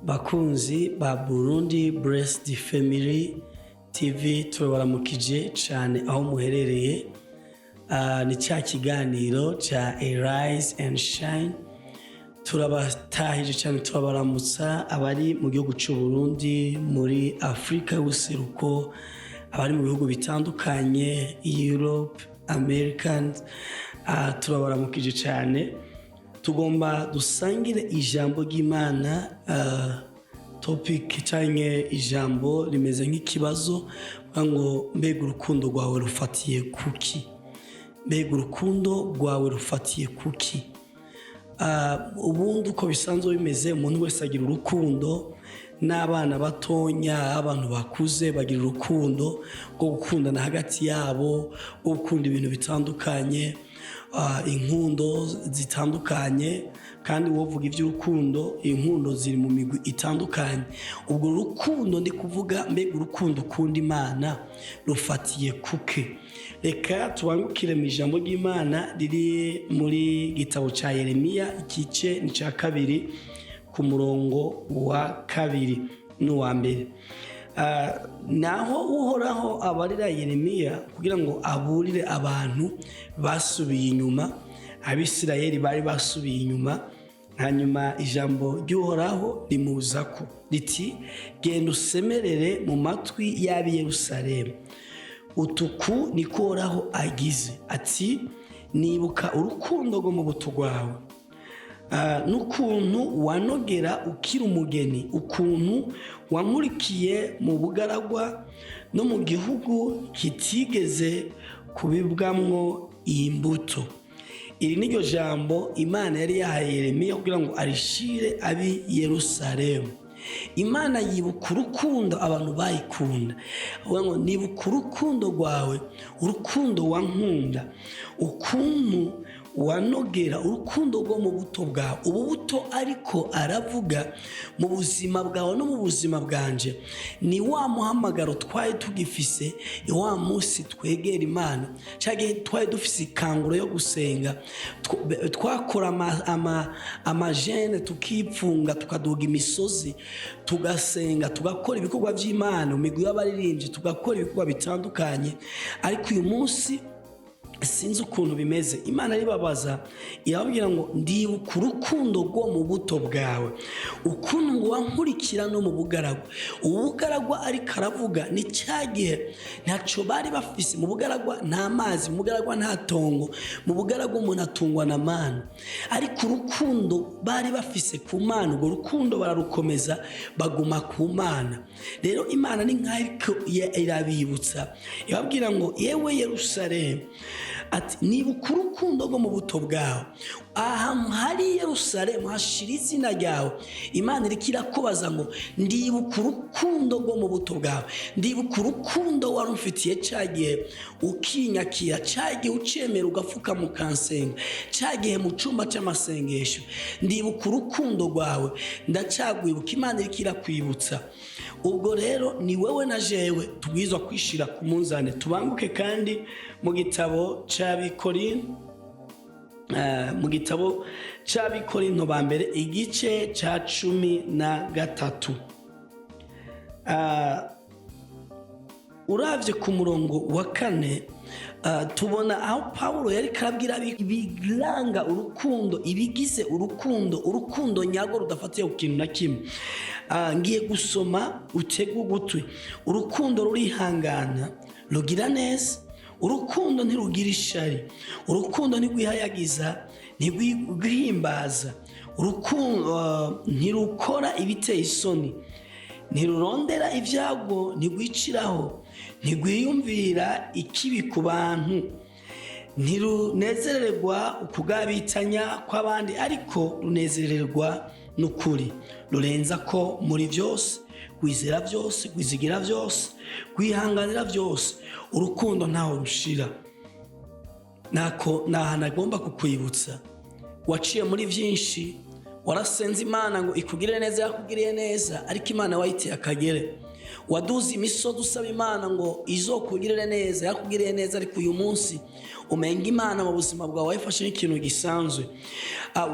Bakunzi ba Burundi Blessed Family TV turabaramukije cyane aho muherereye. Ni cya kiganiro cha Arise and Shine. Turabatahije cyane turabaramutsa abari mu gihugu cy'u Burundi, muri Afrika y'ubuseruko, abari mu bihugu bitandukanye, Europe, Americans. Turabaramukije cyane. Tugomba dusangire ijambo ry'Imana. Topic cyane ijambo rimeze nk'ikibazo ngo mbega urukundo rwawe rufatiye kuki? Mbega urukundo rwawe rufatiye kuki? Ubundi uko bisanzwe bimeze, umuntu wese agira urukundo, n'abana batonya, abantu bakuze bagira urukundo rwo gukundana hagati yabo, rwo gukunda ibintu bitandukanye, inkundo zitandukanye. Kandi wovuga iby'urukundo, inkundo ziri mu migwi itandukanye. Ubwo rukundo ndi kuvuga, mbega urukundo ukunda Imana rufatiye kuke? Reka tubangukire mu ijambo ry'Imana riri muri gitabo cya Yeremiya, igice ni cya 2 ku murongo wa 2 n'uwa 1. Naho uhoraho abarira Yeremiya kugira ngo aburire abantu basubiye inyuma, Abisirayeli bari basubiye inyuma. Hanyuma ijambo ry'uhoraho rimuzako riti, genda usemerere mu matwi y'ab'i Yerusalemu, utuku niko uhoraho agize ati, nibuka urukundo rwo mu buto bwawe, n'ukuntu wanogera ukiri umugeni, ukuntu wankurikiye mu bugaragwa no mu gihugu kitigeze kubibwamwo iyi mbuto. Iri niryo jambo Imana yari yahaye Yeremiya kugira ngo arishire ab'i Yerusalemu. Imana yibuka urukundo abantu bayikunda, avuga ngo nibuka urukundo rwawe, urukundo wankunda, ukuntu wanogera urukundo rwo mu buto bwawe. Ubu buto ariko aravuga mu buzima bwawe no mu buzima bwanje. Ni wa muhamagaro twari tugifise, wa munsi twegera Imana, cyangwa twari dufise ikanguro yo gusenga, twakora amajene, tukipfunga, tukaduga imisozi, tugasenga, tugakora ibikorwa by'Imana, umigwi y'abaririmbyi, tugakora ibikorwa bitandukanye. Ariko uyu munsi sinzi ukuntu bimeze. Imana ribabaza, irababwira ngo ndibuka urukundo rwo mu buto bwawe, ukuntu ngo wankurikira no mu bugaragwa. Ubugaragwa ariko aravuga ni cyagihe ntacyo bari bafise. Mu bugaragwa nta mazi, mu bugaragwa nta tongo, mu bugaragwa umuntu atungwa na mana. Ariko urukundo bari bafise ku Mana, urwo rukundo bararukomeza, baguma ku Mana. Rero Imana ni nk'ariko irabibutsa, irababwira ngo yewe Yerusalemu, ati nibuka urukundo rwo mu buto bwawe. Ahantu hari Yerusalemu hashira izina ryawe. Imana iriko irakubaza ngo ndibuka urukundo rwo mu buto bwawe, ndibuka urukundo wari umfitiye cyagihe ukinyakira, cyagihe ucemera ugafuka mu kansenga, cyagihe mu cyumba cy'amasengesho. Ndibuka urukundo rwawe, ndacyagwibuka. Imana iriko irakwibutsa. Ubwo rero ni wewe na jewe tubwizwa kwishira ku munzane. Tubanguke kandi mu gitabo cy'Abikorinto, mu gitabo cy'Abikorinto ba mbere igice cya 13. Uravye ku murongo wa 4, tubona aho Pawulo yari karabwira ibiranga urukundo, ibigize urukundo, urukundo nyago rudafatiye ku kintu na kimwe. Ngiye gusoma, utege ugutwi. Urukundo rurihangana, rugira neza, urukundo ntirugira ishari, urukundo ntirwihayagiza, ntirwihimbaza, urukundo ntirukora ibiteye isoni, ntirurondera ibyago, ntirwiciraho, ntirwiyumvira ikibi ku bantu, ntirunezererwa ukugabitanya kw'abandi, ariko runezererwa n'ukuri. Rurenza ko muri byose, kwizera byose, kwizigira byose, kwihanganira byose. Urukundo ntaho rushira. Nahantu agomba kukwibutsa, waciye muri byinshi, warasenze Imana ngo ikugirire neza, yakugiriye neza, ariko Imana wayiteye akagere. waduze imisozi usaba Imana ngo izokugirire neza, yakugiriye neza, ariko uyu munsi umenga Imana mu buzima bwawe wayifashe nk'ikintu gisanzwe.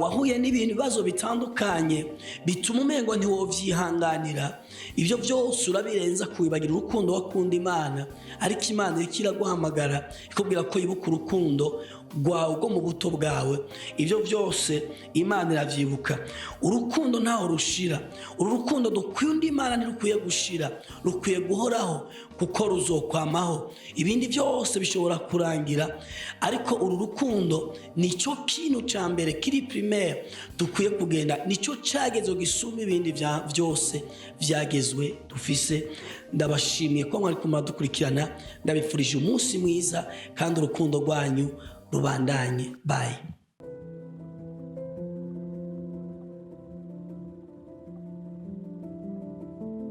Wahuye n'ibintu bibazo bitandukanye bituma umengo ntiwovyihanganira, ibyo byose urabirenza kubibagira urukundo wakunda Imana, ariko Imana iriko iraguhamagara ikubwira ko yibuka urukundo rwawe rwo mu buto bwawe. Ibyo byose Imana iravyibuka. Urukundo ntaho rushira. Uru rukundo dukunda Imana ntirukwiye gushira, rukwiye guhoraho kuko ruzokwamaho. Ibindi byose bishobora kurangira, ariko uru rukundo nicyo kintu cya mbere kiri primaire dukwiye kugenda, nicyo cyagezo gisumba ibindi byose byagezwe dufise. Ndabashimiye ko mwari kumadukurikirana, ndabifurije umunsi mwiza kandi urukundo rwanyu rubandanye. Bye.